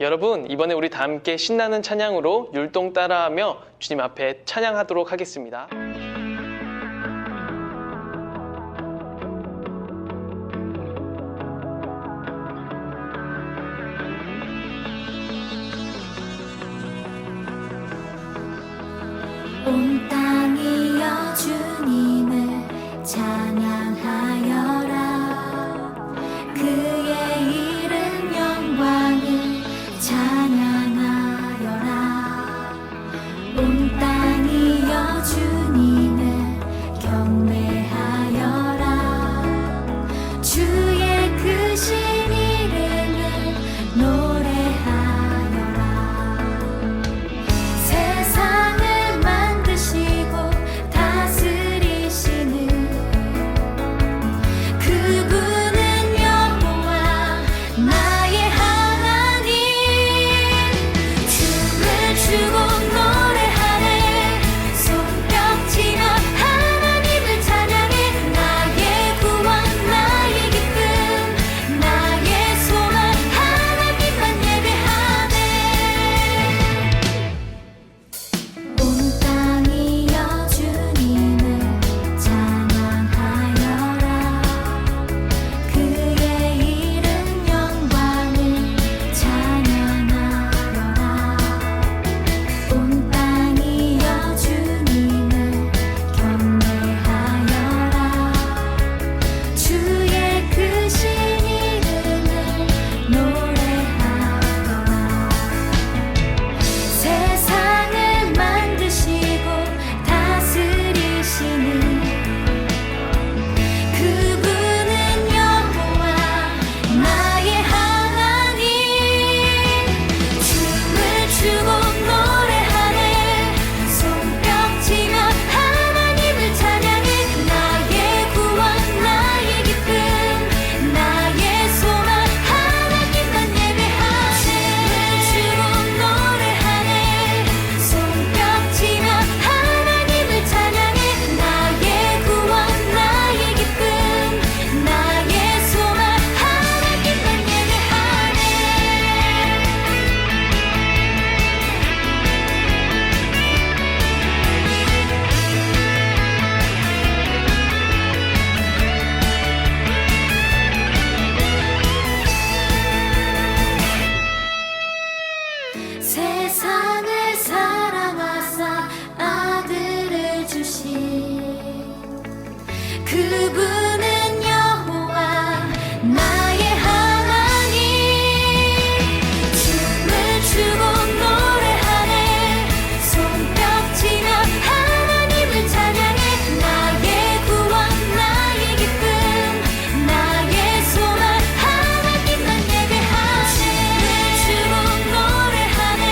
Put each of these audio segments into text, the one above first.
여러분, 이번에 우리 다 함께 신나는 찬양으로 율동 따라하며 주님 앞에 찬양하도록 하겠습니다. 온 땅이여 주님을 찬양하여라. 그의 이름 영광을 찬양하여라. 온 땅이여 주님을 경배하여라. 주의 크신 이름을 노래하여라. 세상을 다스리시는 그분은 여호와 나의 하나님. 춤을 추고 노래하네. 손뼉치며 하나님을 찬양해. 나의 구원 나의 기쁨 나의 소망 하나님만 예배하네. 온 땅이여 주님을 찬양하여라. 그의 이름 영광을 찬양하여라. 온 땅이여 주님을 경배하여라. 주의 크신 이름을 노래하여라. 세상을 만드시고 다스리시는 그분은 여호와 나의 하나님. 춤을 추고 노래하네. 손뼉치며 하나님을 찬양해. 나의 구원 나의 기쁨 나의 소망 하나님만 예배하네. 춤을 추고 노래하네. 손뼉치며 하나님을 찬양해. 나의 구원 나의 기쁨 나의 소망 하나님만 예배하네. 세상을 사랑하사 아들을 주신 그분은 여호와 나의 하나님. 춤을 추고 노래하네. 손뼉치며 하나님을 찬양해. 나의 구원 나의 기쁨 나의 소망 하나님만 예배하네. 춤을 추고 노래하네.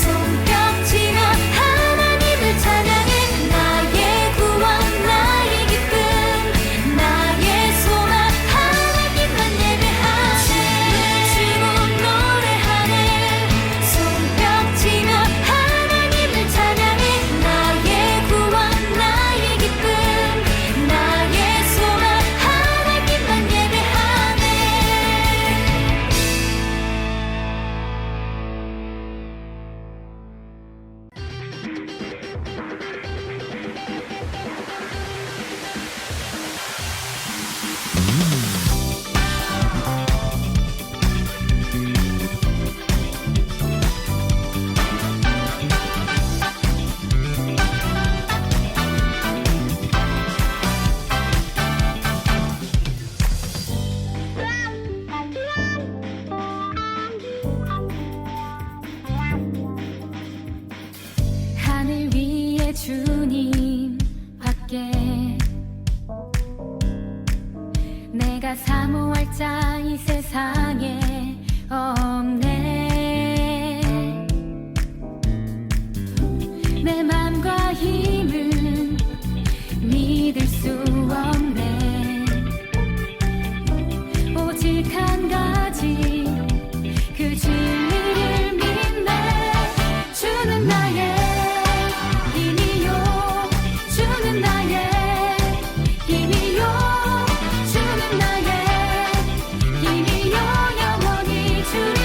손뼉치며 하나님을 찬양해. 나의 구원 나의 기쁨 나의 소망 하나님만 예배하네. 춤을 추고 노래하네. 손뼉치며 하나님을 찬양해. 나의 구원 나의 기쁨 나의 소망 하나님만 예배하네. 하늘 위에 주님 밖에 내가 사모할 자 이 세상에 없네. 내 맘과 힘은 믿을 수 없네. 오직 한 가지 그 진리를 믿네. 주는 나의 힘이요. 주는 나의 힘이요. 주는 나의 힘이요. 영원히 주를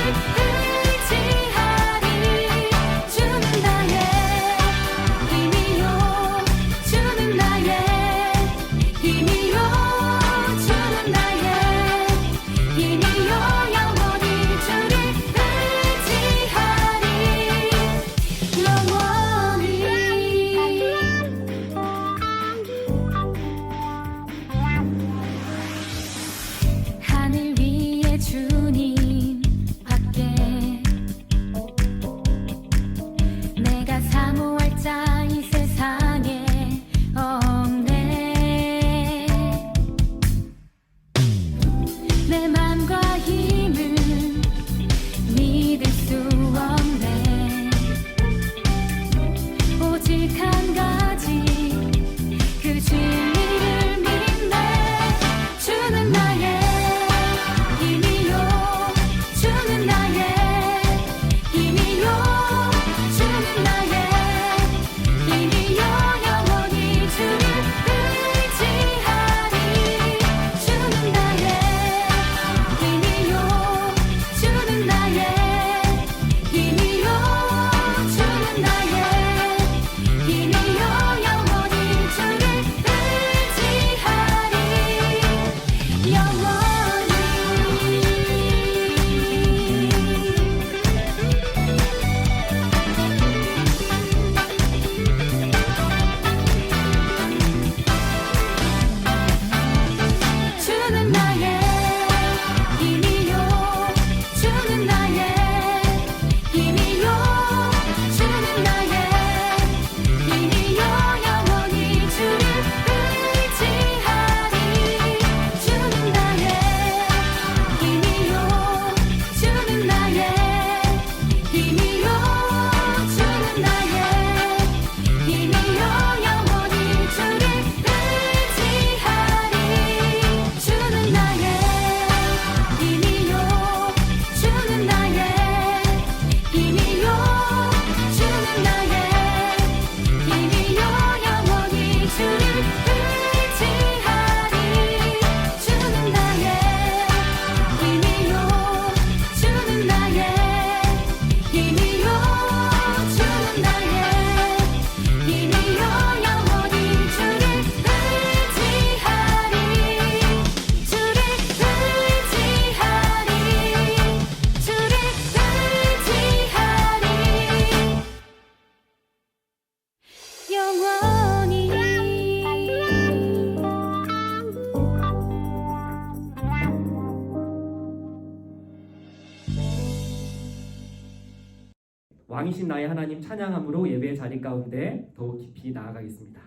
왕이신 나의 하나님 찬양함으로 예배의 자리 가운데 더욱 깊이 나아가겠습니다.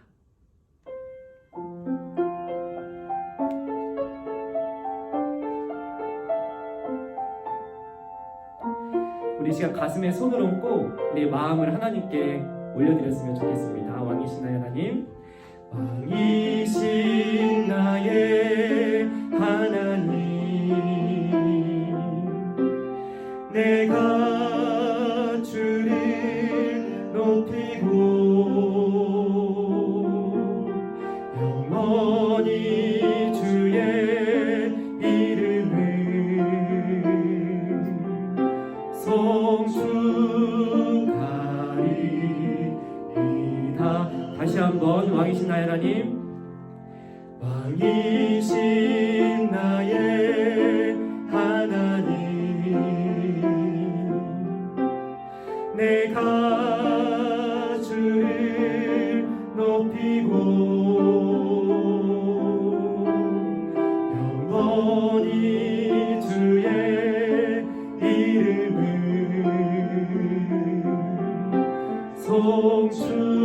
우리 시간 가슴에 손을 얹고 우리의 마음을 하나님께 올려드렸으면 좋겠습니다. 왕이신 나의 하나님, 왕이신 나의 하나님, 내가 주를 높이고 영원히 주의 이름을 송축하리이다. 다시 한번 왕이신 나의 하나님, 왕이신 나의 하나님, 내가 주를 높이고 영원히 주의 이름을 송축하리이다.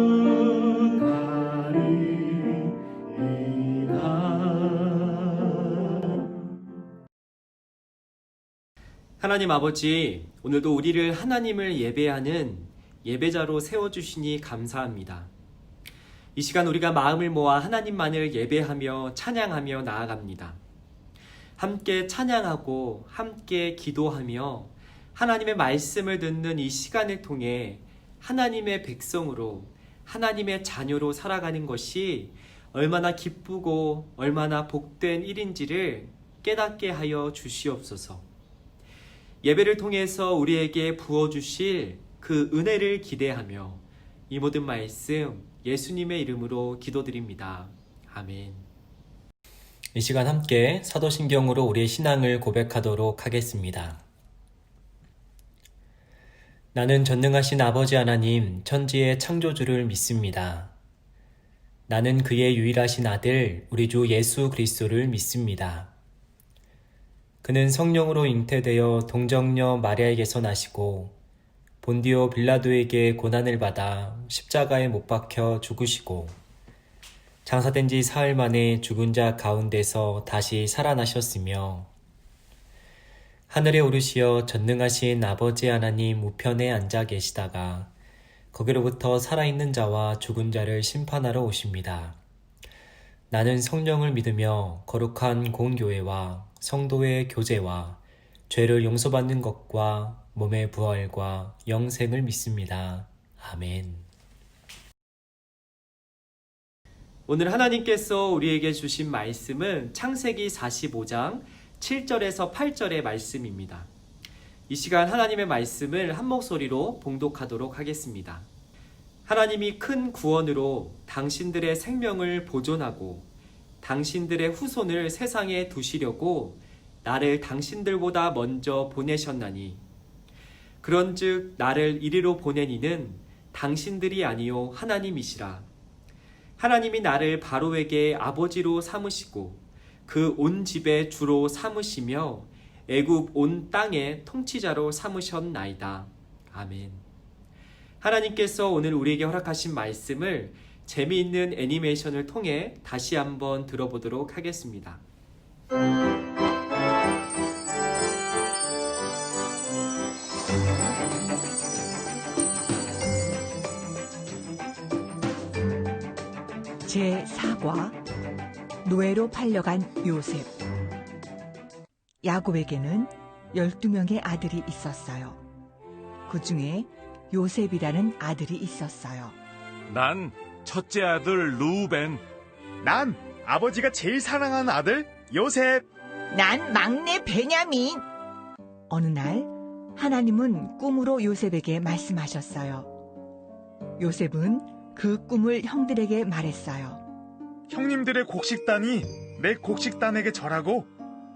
하나님 아버지, 오늘도 우리를 하나님을 예배하는 예배자로 세워주시니 감사합니다. 이 시간 우리가 마음을 모아 하나님만을 예배하며 찬양하며 나아갑니다. 함께 찬양하고 함께 기도하며 하나님의 말씀을 듣는 이 시간을 통해 하나님의 백성으로, 하나님의 자녀로 살아가는 것이 얼마나 기쁘고 얼마나 복된 일인지를 깨닫게 하여 주시옵소서. 예배를 통해서 우리에게 부어주실 그 은혜를 기대하며 이 모든 말씀 예수님의 이름으로 기도드립니다. 아멘. 이 시간 함께 사도신경으로 우리의 신앙을 고백하도록 하겠습니다. 나는 전능하신 아버지 하나님 천지의 창조주를 믿습니다. 나는 그의 유일하신 아들 우리 주 예수 그리스도를 믿습니다. 그는 성령으로 잉태되어 동정녀 마리아에게서 나시고 본디오 빌라도에게 고난을 받아 십자가에 못 박혀 죽으시고 장사된 지 사흘 만에 죽은 자 가운데서 다시 살아나셨으며 하늘에 오르시어 전능하신 아버지 하나님 우편에 앉아 계시다가 거기로부터 살아있는 자와 죽은 자를 심판하러 오십니다. 나는 성령을 믿으며 거룩한 공교회와 성도의 교제와 죄를 용서받는 것과 몸의 부활과 영생을 믿습니다. 아멘. 오늘 하나님께서 우리에게 주신 말씀은 창세기 45장 7절에서 8절의 말씀입니다. 이 시간 하나님의 말씀을 한 목소리로 봉독하도록 하겠습니다. 하나님이 큰 구원으로 당신들의 생명을 보존하고 당신들의 후손을 세상에 두시려고 나를 당신들보다 먼저 보내셨나니 그런즉 나를 이리로 보낸 이는 당신들이 아니요 하나님이시라. 하나님이 나를 바로에게 아버지로 삼으시고 그 온 집의 주로 삼으시며 애굽 온 땅의 통치자로 삼으셨나이다. 아멘. 하나님께서 오늘 우리에게 허락하신 말씀을 재미있는 애니메이션을 통해 다시 한번 들어보도록 하겠습니다. 제4과 노예로 팔려간 요셉. 야곱에게는 12명의 아들이 있었어요. 그 중에 요셉이라는 아들이 있었어요. 난 첫째 아들 루벤. 난 아버지가 제일 사랑하는 아들 요셉. 난 막내 베냐민. 어느 날 하나님은 꿈으로 요셉에게 말씀하셨어요. 요셉은 그 꿈을 형들에게 말했어요. 형님들의 곡식단이 내 곡식단에게 절하고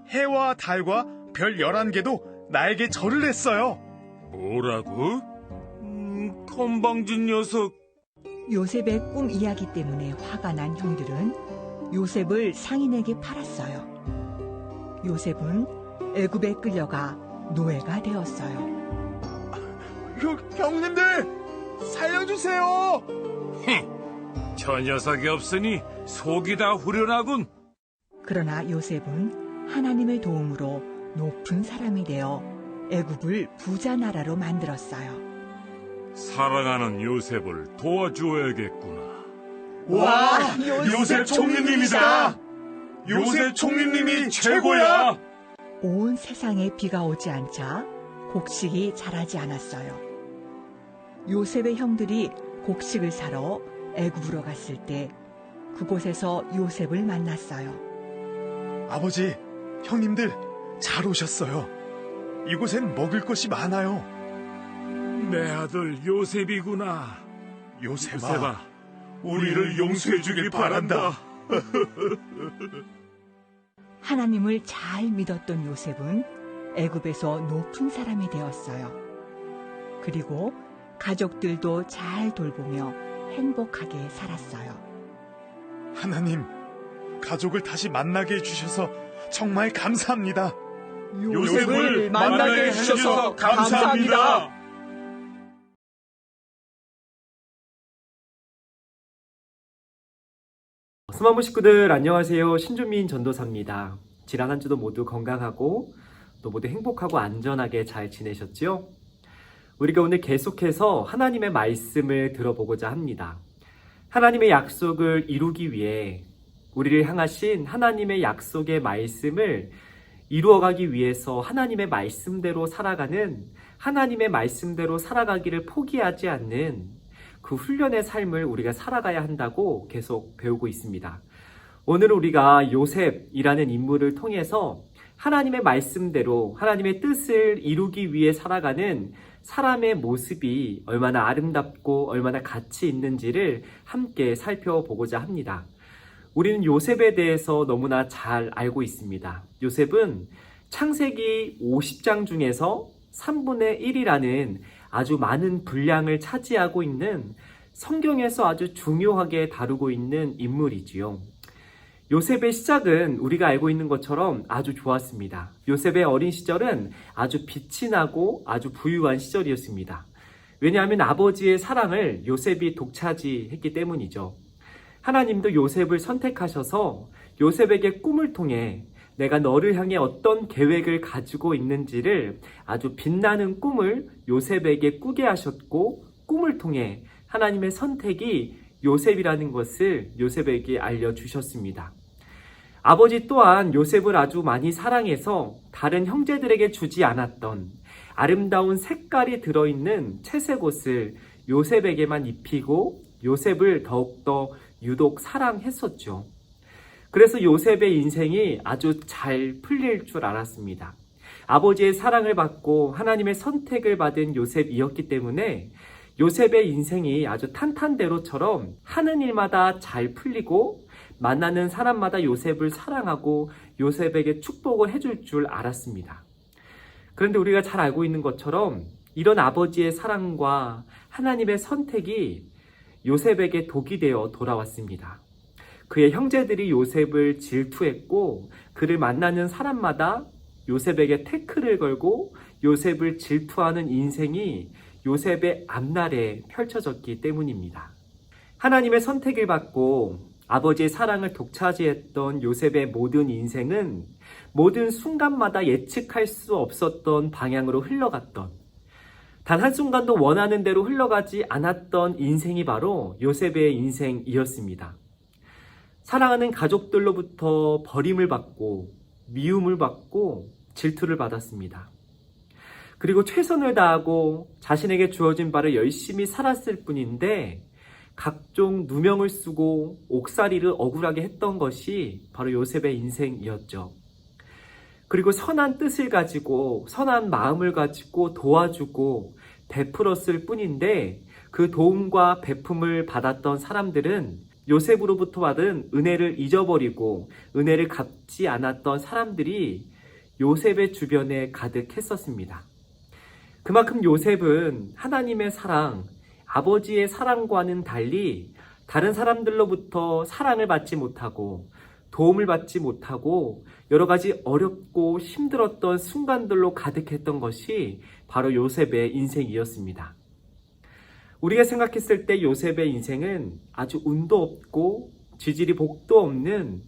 해와 달과 별 11개도 나에게 절을 했어요. 뭐라고? 건방진 녀석. 요셉의 꿈 이야기 때문에 화가 난 형들은 요셉을 상인에게 팔았어요. 요셉은 애굽에 끌려가 노예가 되었어요. 형님들 살려주세요. 저 녀석이 없으니 속이 다 후련하군. 그러나 요셉은 하나님의 도움으로 높은 사람이 되어 애굽을 부자 나라로 만들었어요. 사랑하는 요셉을 도와주어야겠구나. 와, 요셉 총리님이다. 요셉 총리님이 최고야. 온 세상에 비가 오지 않자 곡식이 자라지 않았어요. 요셉의 형들이 곡식을 사러 애굽으로 갔을 때 그곳에서 요셉을 만났어요. 아버지, 형님들 잘 오셨어요. 이곳엔 먹을 것이 많아요. 내 아들 요셉이구나. 요셉아, 우리를 용서해 주길 바란다. 하나님을 잘 믿었던 요셉은 애굽에서 높은 사람이 되었어요. 그리고 가족들도 잘 돌보며 행복하게 살았어요. 하나님, 가족을 다시 만나게 해주셔서 정말 감사합니다. 요셉을 만나게 해주셔서 감사합니다. 스마모 식구들 안녕하세요. 신준민 전도사입니다. 지난 한 주도 모두 건강하고 또 모두 행복하고 안전하게 잘 지내셨죠? 우리가 오늘 계속해서 하나님의 말씀을 들어보고자 합니다. 하나님의 약속을 이루기 위해 우리를 향하신 하나님의 약속의 말씀을 이루어가기 위해서 하나님의 말씀대로 살아가는, 하나님의 말씀대로 살아가기를 포기하지 않는 그 훈련의 삶을 우리가 살아가야 한다고 계속 배우고 있습니다. 오늘 우리가 요셉이라는 인물을 통해서 하나님의 말씀대로 하나님의 뜻을 이루기 위해 살아가는 사람의 모습이 얼마나 아름답고 얼마나 가치 있는지를 함께 살펴보고자 합니다. 우리는 요셉에 대해서 너무나 잘 알고 있습니다. 요셉은 창세기 50장 중에서 3분의 1이라는 아주 많은 분량을 차지하고 있는, 성경에서 아주 중요하게 다루고 있는 인물이지요. 요셉의 시작은 우리가 알고 있는 것처럼 아주 좋았습니다. 요셉의 어린 시절은 아주 빛이 나고 아주 부유한 시절이었습니다. 왜냐하면 아버지의 사랑을 요셉이 독차지했기 때문이죠. 하나님도 요셉을 선택하셔서 요셉에게 꿈을 통해 내가 너를 향해 어떤 계획을 가지고 있는지를 아주 빛나는 꿈을 요셉에게 꾸게 하셨고, 꿈을 통해 하나님의 선택이 요셉이라는 것을 요셉에게 알려주셨습니다. 아버지 또한 요셉을 아주 많이 사랑해서 다른 형제들에게 주지 않았던 아름다운 색깔이 들어있는 채색 옷을 요셉에게만 입히고 요셉을 더욱더 유독 사랑했었죠. 그래서 요셉의 인생이 아주 잘 풀릴 줄 알았습니다. 아버지의 사랑을 받고 하나님의 선택을 받은 요셉이었기 때문에 요셉의 인생이 아주 탄탄대로처럼 하는 일마다 잘 풀리고 만나는 사람마다 요셉을 사랑하고 요셉에게 축복을 해줄 줄 알았습니다. 그런데 우리가 잘 알고 있는 것처럼 이런 아버지의 사랑과 하나님의 선택이 요셉에게 독이 되어 돌아왔습니다. 그의 형제들이 요셉을 질투했고 그를 만나는 사람마다 요셉에게 태클을 걸고 요셉을 질투하는 인생이 요셉의 앞날에 펼쳐졌기 때문입니다. 하나님의 선택을 받고 아버지의 사랑을 독차지했던 요셉의 모든 인생은 모든 순간마다 예측할 수 없었던 방향으로 흘러갔던, 단 한순간도 원하는 대로 흘러가지 않았던 인생이 바로 요셉의 인생이었습니다. 사랑하는 가족들로부터 버림을 받고 미움을 받고 질투를 받았습니다. 그리고 최선을 다하고 자신에게 주어진 바를 열심히 살았을 뿐인데 각종 누명을 쓰고 옥살이를 억울하게 했던 것이 바로 요셉의 인생이었죠. 그리고 선한 뜻을 가지고 선한 마음을 가지고 도와주고 베풀었을 뿐인데 그 도움과 베품을 받았던 사람들은 요셉으로부터 받은 은혜를 잊어버리고 은혜를 갚지 않았던 사람들이 요셉의 주변에 가득했었습니다. 그만큼 요셉은 하나님의 사랑, 아버지의 사랑과는 달리 다른 사람들로부터 사랑을 받지 못하고 도움을 받지 못하고 여러 가지 어렵고 힘들었던 순간들로 가득했던 것이 바로 요셉의 인생이었습니다. 우리가 생각했을 때 요셉의 인생은 아주 운도 없고 지질이 복도 없는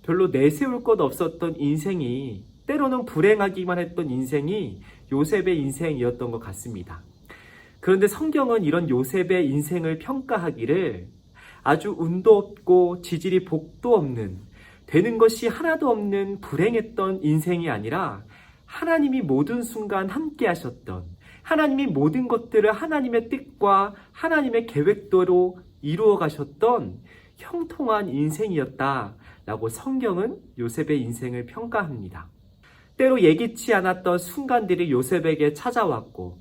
별로 내세울 것 없었던 인생이, 때로는 불행하기만 했던 인생이 요셉의 인생이었던 것 같습니다. 그런데 성경은 이런 요셉의 인생을 평가하기를 아주 운도 없고 지질이 복도 없는, 되는 것이 하나도 없는 불행했던 인생이 아니라 하나님이 모든 순간 함께 하셨던, 하나님이 모든 것들을 하나님의 뜻과 하나님의 계획대로 이루어 가셨던 형통한 인생이었다라고 성경은 요셉의 인생을 평가합니다. 때로 예기치 않았던 순간들이 요셉에게 찾아왔고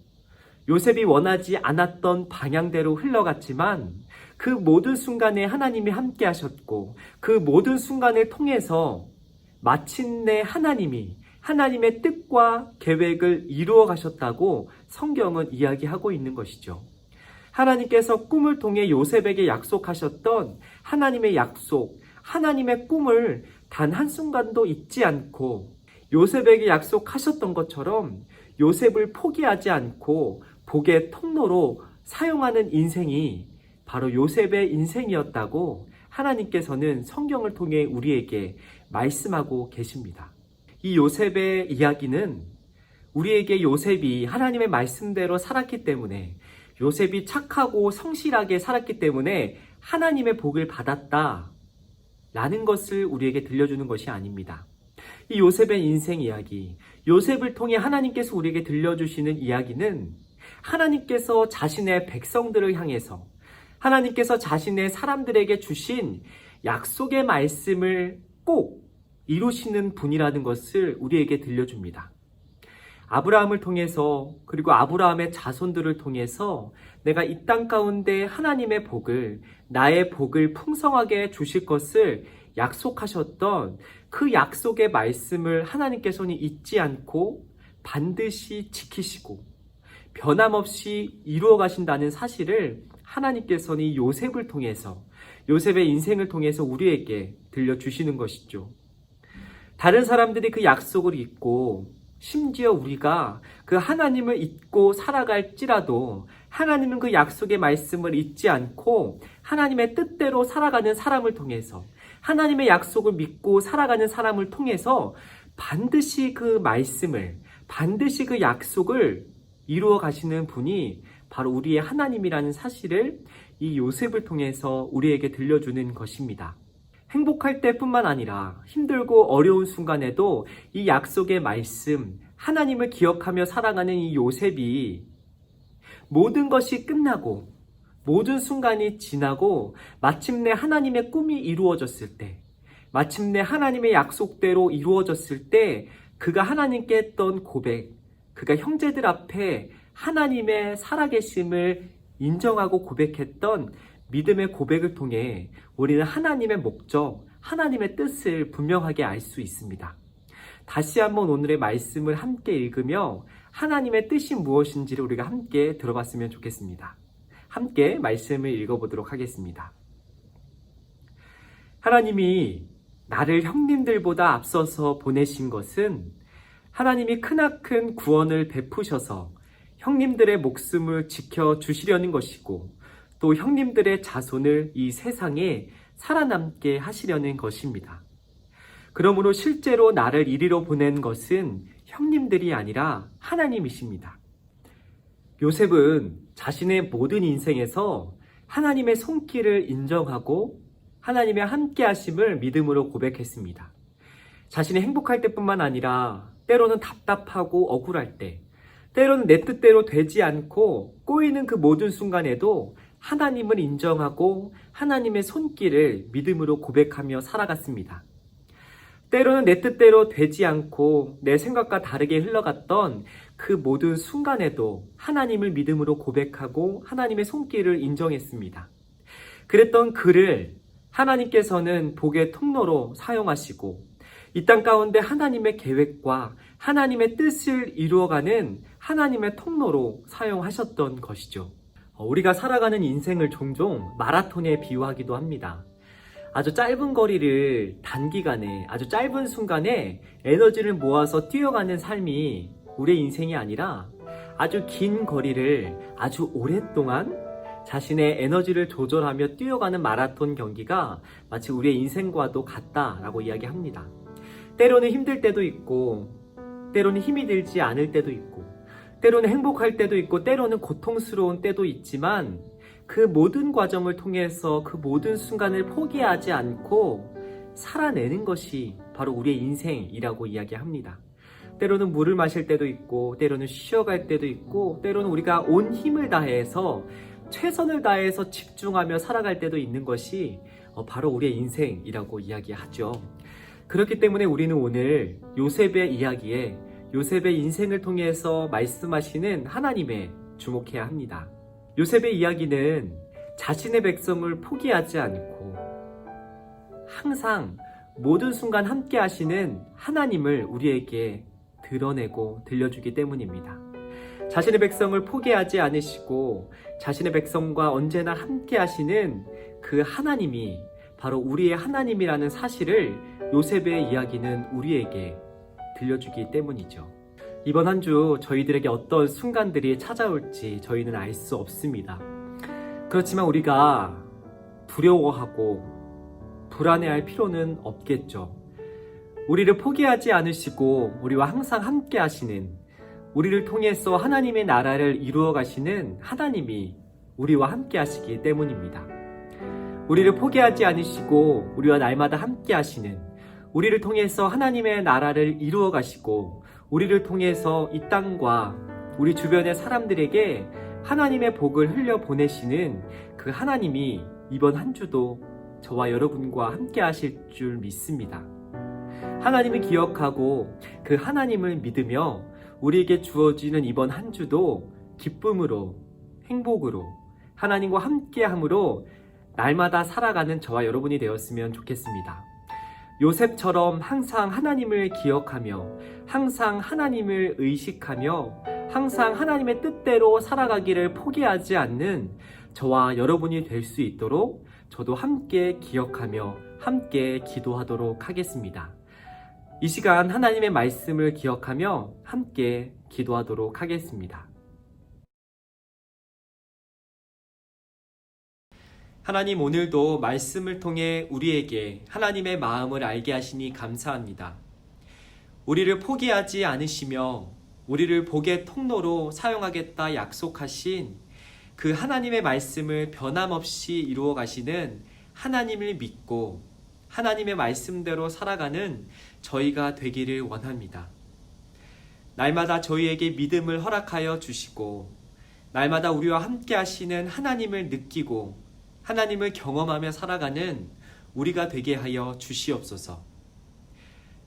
요셉이 원하지 않았던 방향대로 흘러갔지만 그 모든 순간에 하나님이 함께 하셨고 그 모든 순간을 통해서 마침내 하나님이 하나님의 뜻과 계획을 이루어 가셨다고 성경은 이야기하고 있는 것이죠. 하나님께서 꿈을 통해 요셉에게 약속하셨던 하나님의 약속, 하나님의 꿈을 단 한순간도 잊지 않고 요셉에게 약속하셨던 것처럼 요셉을 포기하지 않고 복의 통로로 사용하는 인생이 바로 요셉의 인생이었다고 하나님께서는 성경을 통해 우리에게 말씀하고 계십니다. 이 요셉의 이야기는 우리에게 요셉이 하나님의 말씀대로 살았기 때문에, 요셉이 착하고 성실하게 살았기 때문에 하나님의 복을 받았다 라는 것을 우리에게 들려주는 것이 아닙니다. 이 요셉의 인생 이야기, 요셉을 통해 하나님께서 우리에게 들려주시는 이야기는 하나님께서 자신의 백성들을 향해서, 하나님께서 자신의 사람들에게 주신 약속의 말씀을 꼭 이루시는 분이라는 것을 우리에게 들려줍니다. 아브라함을 통해서, 그리고 아브라함의 자손들을 통해서 내가 이 땅 가운데 하나님의 복을, 나의 복을 풍성하게 주실 것을 약속하셨던 그 약속의 말씀을 하나님께서는 잊지 않고 반드시 지키시고 변함없이 이루어 가신다는 사실을 하나님께서는 이 요셉을 통해서, 요셉의 인생을 통해서 우리에게 들려주시는 것이죠. 다른 사람들이 그 약속을 잊고, 심지어 우리가 그 하나님을 잊고 살아갈지라도 하나님은 그 약속의 말씀을 잊지 않고 하나님의 뜻대로 살아가는 사람을 통해서, 하나님의 약속을 믿고 살아가는 사람을 통해서 반드시 그 말씀을, 반드시 그 약속을 이루어 가시는 분이 바로 우리의 하나님이라는 사실을 이 요셉을 통해서 우리에게 들려주는 것입니다. 행복할 때뿐만 아니라 힘들고 어려운 순간에도 이 약속의 말씀, 하나님을 기억하며 살아가는 이 요셉이 모든 것이 끝나고 모든 순간이 지나고 마침내 하나님의 꿈이 이루어졌을 때, 마침내 하나님의 약속대로 이루어졌을 때 그가 하나님께 했던 고백, 그가 형제들 앞에 하나님의 살아계심을 인정하고 고백했던 믿음의 고백을 통해 우리는 하나님의 목적, 하나님의 뜻을 분명하게 알 수 있습니다. 다시 한번 오늘의 말씀을 함께 읽으며 하나님의 뜻이 무엇인지를 우리가 함께 들어봤으면 좋겠습니다. 함께 말씀을 읽어보도록 하겠습니다. 하나님이 나를 형님들보다 앞서서 보내신 것은 하나님이 크나큰 구원을 베푸셔서 형님들의 목숨을 지켜주시려는 것이고 또 형님들의 자손을 이 세상에 살아남게 하시려는 것입니다. 그러므로 실제로 나를 이리로 보낸 것은 형님들이 아니라 하나님이십니다. 요셉은 자신의 모든 인생에서 하나님의 손길을 인정하고 하나님의 함께하심을 믿음으로 고백했습니다. 자신이 행복할 때뿐만 아니라 때로는 답답하고 억울할 때, 때로는 내 뜻대로 되지 않고 꼬이는 그 모든 순간에도 하나님을 인정하고 하나님의 손길을 믿음으로 고백하며 살아갔습니다. 때로는 내 뜻대로 되지 않고 내 생각과 다르게 흘러갔던 그 모든 순간에도 하나님을 믿음으로 고백하고 하나님의 손길을 인정했습니다. 그랬던 그를 하나님께서는 복의 통로로 사용하시고 이 땅 가운데 하나님의 계획과 하나님의 뜻을 이루어가는 하나님의 통로로 사용하셨던 것이죠. 우리가 살아가는 인생을 종종 마라톤에 비유하기도 합니다. 아주 짧은 거리를 단기간에, 아주 짧은 순간에 에너지를 모아서 뛰어가는 삶이 우리의 인생이 아니라 아주 긴 거리를 아주 오랫동안 자신의 에너지를 조절하며 뛰어가는 마라톤 경기가 마치 우리의 인생과도 같다라고 이야기합니다. 때로는 힘들 때도 있고, 때로는 힘이 들지 않을 때도 있고, 때로는 행복할 때도 있고, 때로는 고통스러운 때도 있지만 그 모든 과정을 통해서 그 모든 순간을 포기하지 않고 살아내는 것이 바로 우리의 인생이라고 이야기합니다. 때로는 물을 마실 때도 있고, 때로는 쉬어갈 때도 있고, 때로는 우리가 온 힘을 다해서 최선을 다해서 집중하며 살아갈 때도 있는 것이 바로 우리의 인생이라고 이야기하죠. 그렇기 때문에 우리는 오늘 요셉의 이야기에 요셉의 인생을 통해서 말씀하시는 하나님에 주목해야 합니다. 요셉의 이야기는 자신의 백성을 포기하지 않고 항상 모든 순간 함께 하시는 하나님을 우리에게 드러내고 들려주기 때문입니다. 자신의 백성을 포기하지 않으시고 자신의 백성과 언제나 함께 하시는 그 하나님이 바로 우리의 하나님이라는 사실을 요셉의 이야기는 우리에게 들려주기 때문이죠. 이번 한 주 저희들에게 어떤 순간들이 찾아올지 저희는 알 수 없습니다. 그렇지만 우리가 두려워하고 불안해할 필요는 없겠죠. 우리를 포기하지 않으시고 우리와 항상 함께 하시는, 우리를 통해서 하나님의 나라를 이루어 가시는 하나님이 우리와 함께 하시기 때문입니다. 우리를 포기하지 않으시고 우리와 날마다 함께 하시는, 우리를 통해서 하나님의 나라를 이루어 가시고 우리를 통해서 이 땅과 우리 주변의 사람들에게 하나님의 복을 흘려 보내시는 그 하나님이 이번 한 주도 저와 여러분과 함께 하실 줄 믿습니다. 하나님을 기억하고 그 하나님을 믿으며 우리에게 주어지는 이번 한 주도 기쁨으로, 행복으로, 하나님과 함께함으로 날마다 살아가는 저와 여러분이 되었으면 좋겠습니다. 요셉처럼 항상 하나님을 기억하며 항상 하나님을 의식하며 항상 하나님의 뜻대로 살아가기를 포기하지 않는 저와 여러분이 될 수 있도록 저도 함께 기억하며 함께 기도하도록 하겠습니다. 이 시간 하나님의 말씀을 기억하며 함께 기도하도록 하겠습니다. 하나님, 오늘도 말씀을 통해 우리에게 하나님의 마음을 알게 하시니 감사합니다. 우리를 포기하지 않으시며 우리를 복의 통로로 사용하겠다 약속하신 그 하나님의 말씀을 변함없이 이루어 가시는 하나님을 믿고 하나님의 말씀대로 살아가는 저희가 되기를 원합니다. 날마다 저희에게 믿음을 허락하여 주시고 날마다 우리와 함께 하시는 하나님을 느끼고 하나님을 경험하며 살아가는 우리가 되게 하여 주시옵소서.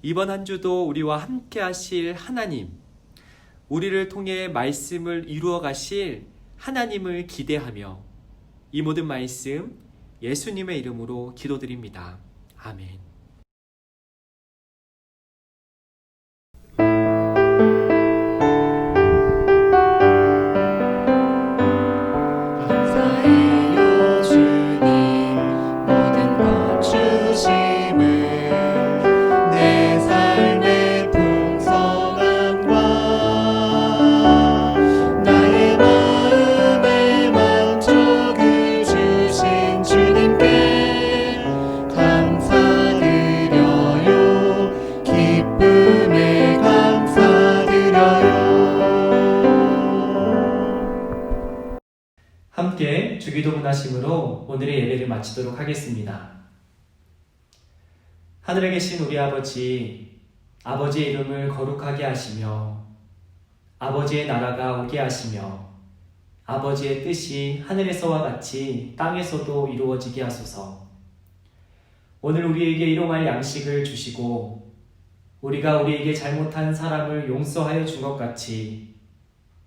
이번 한 주도 우리와 함께 하실 하나님, 우리를 통해 말씀을 이루어 가실 하나님을 기대하며 이 모든 말씀 예수님의 이름으로 기도드립니다. 아멘. 함께 주기도 문하심으로 오늘의 예배를 마치도록 하겠습니다. 하늘에 계신 우리 아버지, 아버지의 이름을 거룩하게 하시며 아버지의 나라가 오게 하시며 아버지의 뜻이 하늘에서와 같이 땅에서도 이루어지게 하소서. 오늘 우리에게 일용할 양식을 주시고 우리가 우리에게 잘못한 사람을 용서하여 준 것 같이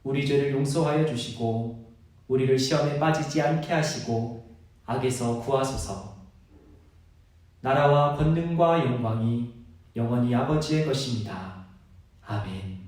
우리 죄를 용서하여 주시고 우리를 시험에 빠지지 않게 하시고 악에서 구하소서. 나라와 권능과 영광이 영원히 아버지의 것입니다. 아멘.